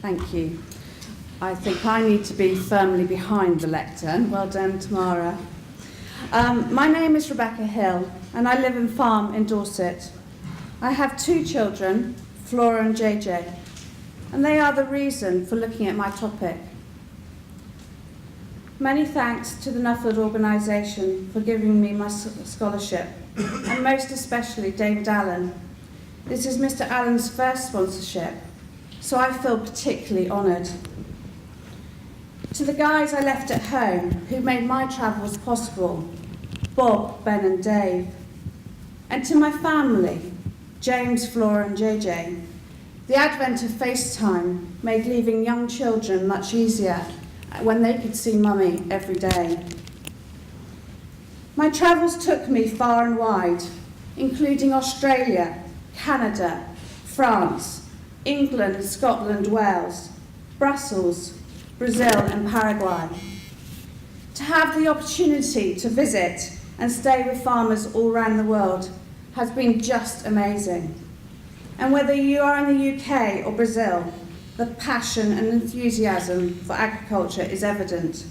Thank you. I think I need to be firmly behind the lectern. Well done, Tamara. My name is Rebecca Hill, and I live in Farm in Dorset. I have 2 children, Flora and JJ, and they are the reason for looking at my topic. Many thanks to the Nuffield organisation for giving me my scholarship, and most especially David Allen. This is Mr. Allen's first sponsorship, so I feel particularly honoured. To the guys I left at home who made my travels possible, Bob, Ben and Dave, and to my family, James, Flora and JJ, the advent of FaceTime made leaving young children much easier when they could see Mummy every day. My travels took me far and wide, including Australia, Canada, France, England, Scotland, Wales, Brussels, Brazil and Paraguay. To have the opportunity to visit and stay with farmers all around the world has been just amazing. And whether you are in the UK or Brazil, the passion and enthusiasm for agriculture is evident.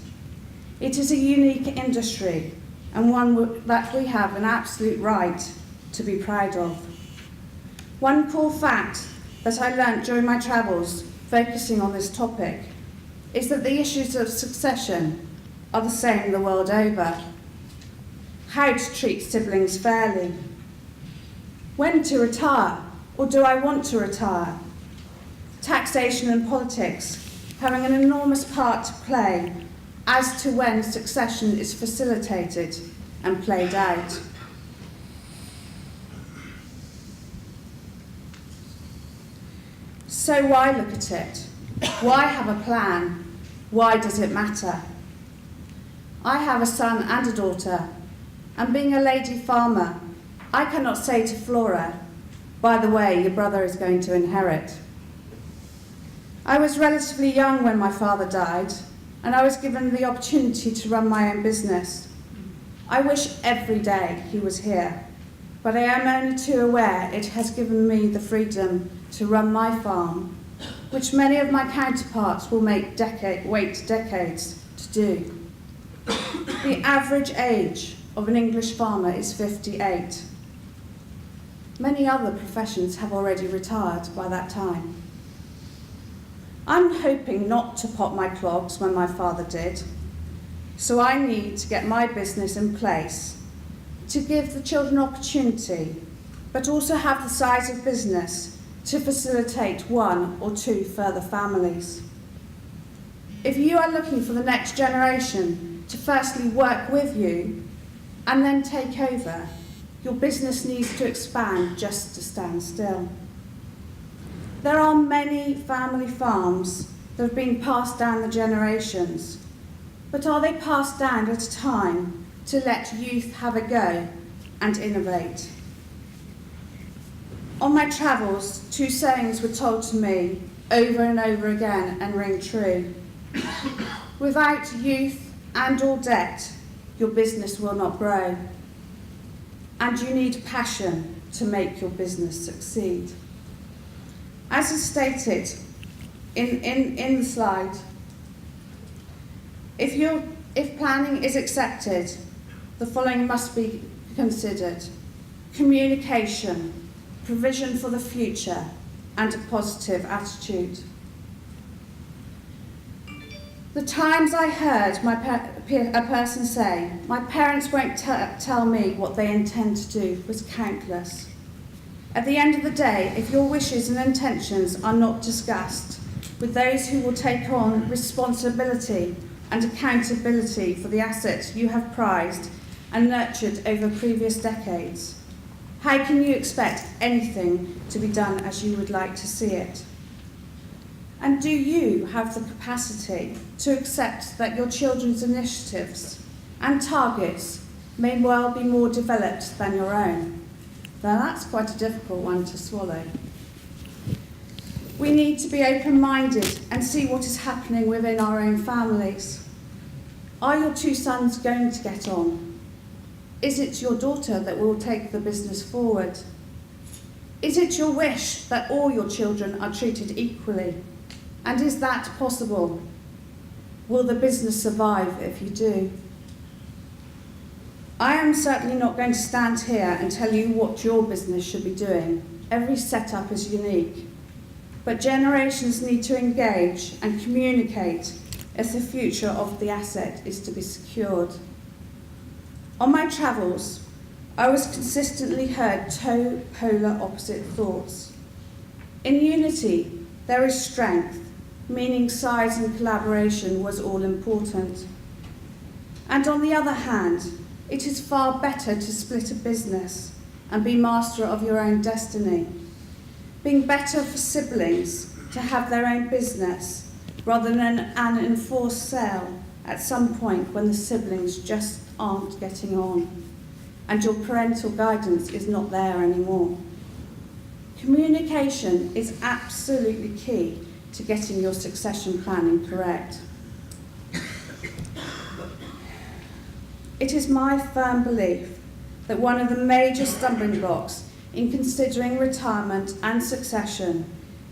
It is a unique industry and one that we have an absolute right to be proud of. One core fact that I learnt during my travels focusing on this topic is that the issues of succession are the same the world over. How to treat siblings fairly. When to retire, or do I want to retire? Taxation and politics having an enormous part to play as to when succession is facilitated and played out. So why look at it? Why have a plan? Why does it matter? I have a son and a daughter, and being a lady farmer, I cannot say to Flora, by the way, your brother is going to inherit. I was relatively young when my father died, and I was given the opportunity to run my own business. I wish every day he was here, but I am only too aware it has given me the freedom to run my farm, which many of my counterparts will wait decades to do. The average age of an English farmer is 58. Many other professions have already retired by that time. I'm hoping not to pop my clogs when my father did, so I need to get my business in place to give the children opportunity, but also have the size of business to facilitate 1 or 2 further families. If you are looking for the next generation to firstly work with you and then take over, your business needs to expand just to stand still. There are many family farms that have been passed down the generations, but are they passed down at a time to let youth have a go and innovate? On my travels, 2 sayings were told to me over and over again and ring true. Without youth and or debt, your business will not grow. And you need passion to make your business succeed. As is stated in the slide, if planning is accepted, the following must be considered: communication, provision for the future, and a positive attitude. The times I heard a person say, "My parents won't tell me what they intend to do," was countless. At the end of the day, if your wishes and intentions are not discussed with those who will take on responsibility and accountability for the assets you have prized and nurtured over previous decades, how can you expect anything to be done as you would like to see it? And do you have the capacity to accept that your children's initiatives and targets may well be more developed than your own? Now that's quite a difficult one to swallow. We need to be open-minded and see what is happening within our own families. Are your 2 sons going to get on? Is it your daughter that will take the business forward? Is it your wish that all your children are treated equally? And is that possible? Will the business survive if you do? I am certainly not going to stand here and tell you what your business should be doing. Every setup is unique. But generations need to engage and communicate if the future of the asset is to be secured. On my travels, I was consistently heard two polar opposite thoughts. In unity, there is strength, meaning size and collaboration was all important. And on the other hand, it is far better to split a business and be master of your own destiny, being better for siblings to have their own business rather than an enforced sale at some point when the siblings just aren't getting on and your parental guidance is not there anymore. Communication is absolutely key to getting your succession planning correct. It is my firm belief that one of the major stumbling blocks in considering retirement and succession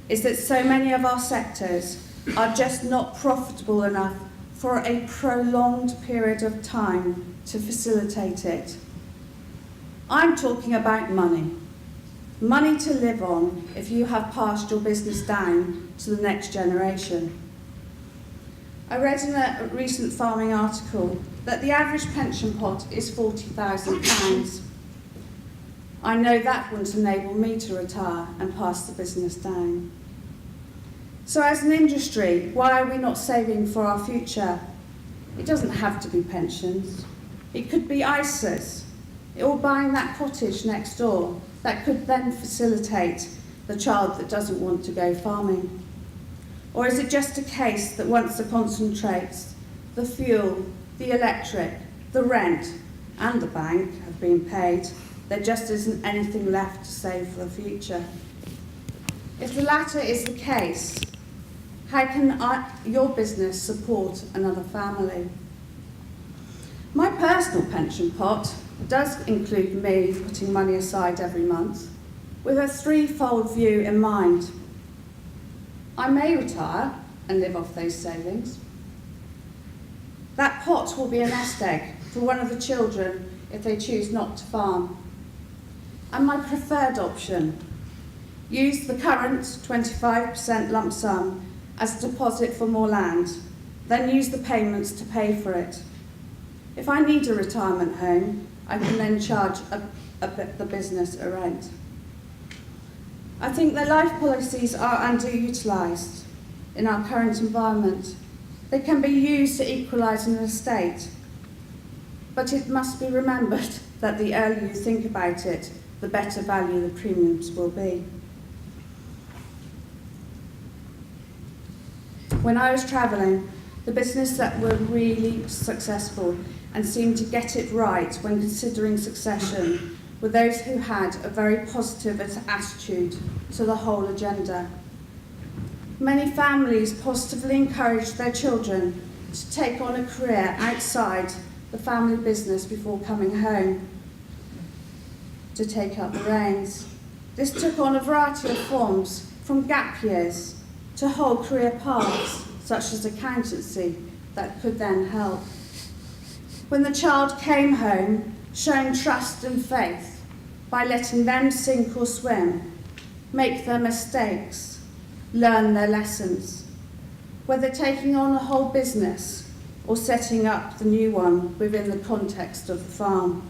is that so many of our sectors are just not profitable enough for a prolonged period of time to facilitate it. I'm talking about money. Money to live on if you have passed your business down to the next generation. I read in a recent farming article that the average pension pot is £40,000. I know that wouldn't enable me to retire and pass the business down. So as an industry, why are we not saving for our future? It doesn't have to be pensions. It could be ISAs, or buying that cottage next door that could then facilitate the child that doesn't want to go farming. Or is it just a case that once the concentrates, the fuel, the electric, the rent and the bank have been paid, there just isn't anything left to save for the future? If the latter is the case, how can your business support another family? My personal pension pot does include me putting money aside every month, with a threefold view in mind. I may retire and live off those savings. That pot will be a nest egg for one of the children if they choose not to farm. And my preferred option, use the current 25% lump sum as a deposit for more land, then use the payments to pay for it. If I need a retirement home, I can then charge the business a rent. I think that life policies are underutilised in our current environment. They can be used to equalise an estate, but it must be remembered that the earlier you think about it, the better value the premiums will be. When I was travelling, the business that were really successful and seemed to get it right when considering succession were those who had a very positive attitude to the whole agenda. Many families positively encouraged their children to take on a career outside the family business before coming home to take up the reins. This took on a variety of forms, from gap years to whole career paths, such as accountancy, that could then help. When the child came home, showing trust and faith by letting them sink or swim, make their mistakes, learn their lessons, whether taking on a whole business or setting up the new one within the context of the farm.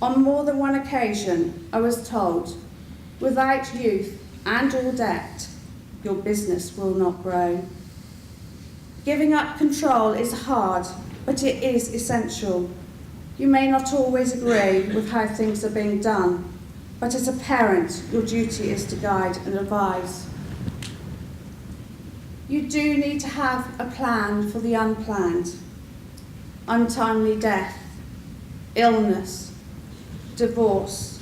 On more than one occasion, I was told, without youth and or debt, your business will not grow. Giving up control is hard, but it is essential. You may not always agree with how things are being done, but as a parent, your duty is to guide and advise. You do need to have a plan for the unplanned. Untimely death, illness, divorce,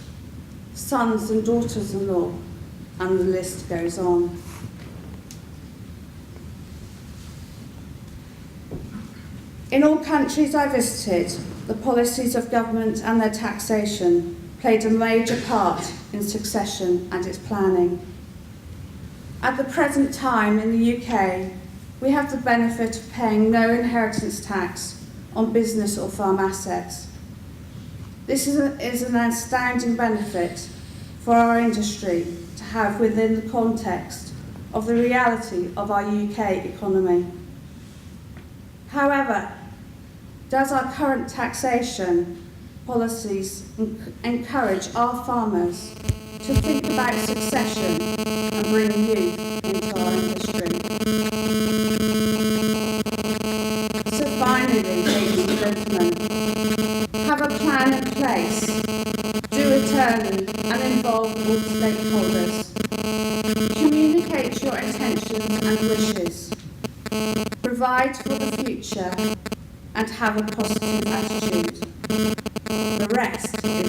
sons and daughters-in-law, and the list goes on. In all countries I visited, the policies of government and their taxation played a major part in succession and its planning. At the present time in the UK, we have the benefit of paying no inheritance tax on business or farm assets. This is an astounding benefit for our industry to have within the context of the reality of our UK economy. However, does our current taxation policies encourage our farmers to think about succession and bring youth into our industry? So finally, ladies and gentlemen, have a plan in place, do it early and involve all stakeholders. Communicate your intentions and wishes, provide for the future and have a positive attitude. The rest is